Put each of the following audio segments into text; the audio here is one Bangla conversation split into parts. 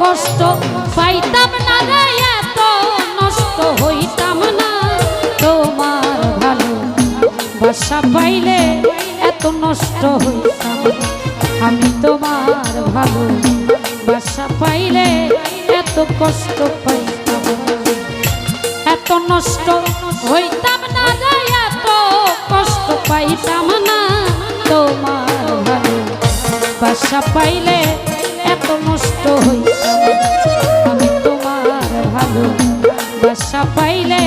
কষ্ট পাইতাম না রে, এত নষ্ট হইতাম না। তোমার ভালো বাসা পাইলে এত নষ্ট হইতাম না। আমি তোমার ভালো বাসা পাইলে এত কষ্ট পাইতাম না। এত নষ্ট হইতাম না রে, এত কষ্ট পাইতাম না। তোমার ভালো বাসা পাইলে এত নষ্ট হইতাম না। আমি তোমার ভালো বাসা পাইলে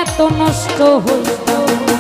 এত নষ্ট হইতাম না।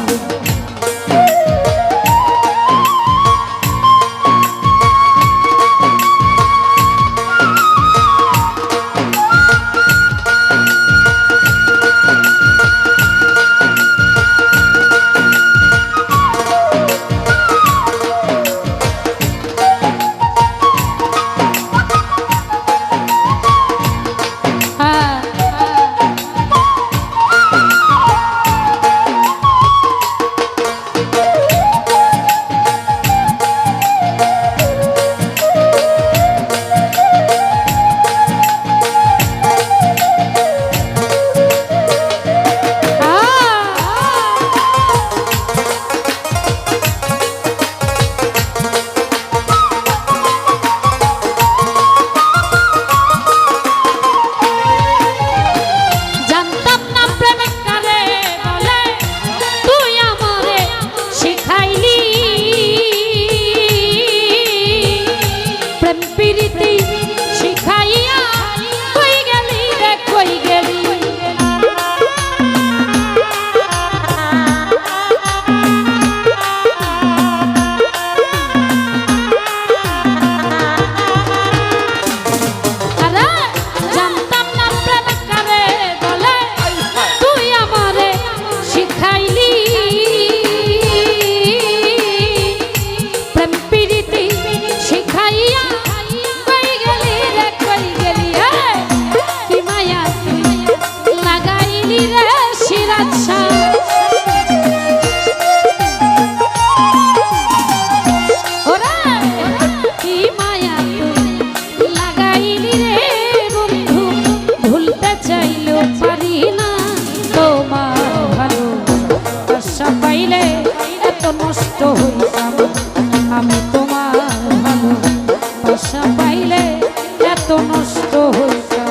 নষ্ট হইতাম আমি তোমার ভালো বাসা পাইলে এত নষ্ট হইতাম।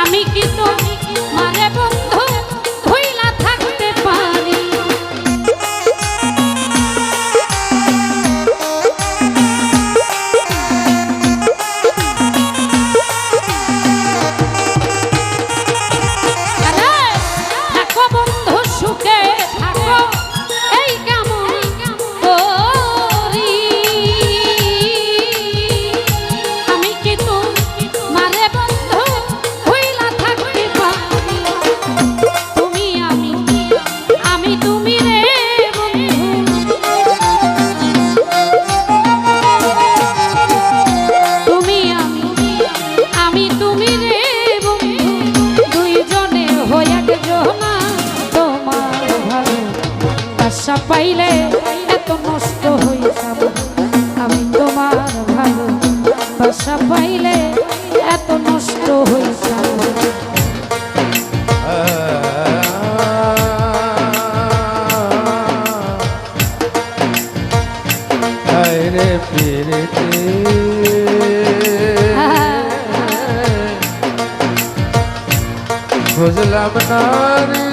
আমি কি তো মারে বন্ধু ভুইলা থাকতে পারি। থাকো বন্ধু সুখে থাকো এই কেমন পাইলে এত নষ্ট হইতাম আমি তোমার ভালো বাসা পাইলে এত নষ্ট হইতাম। রে ফিরতে বুঝলাম না রে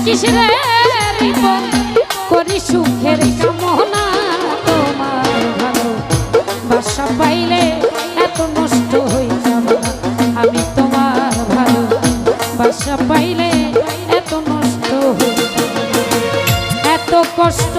কিসের রিপন করি সুখের কামনা তোমার ভালো বাসা পাইলে এত নষ্ট হই যাব না আমি তোমার ভালো বাসা পাইলে এত নষ্ট হই এত কষ্ট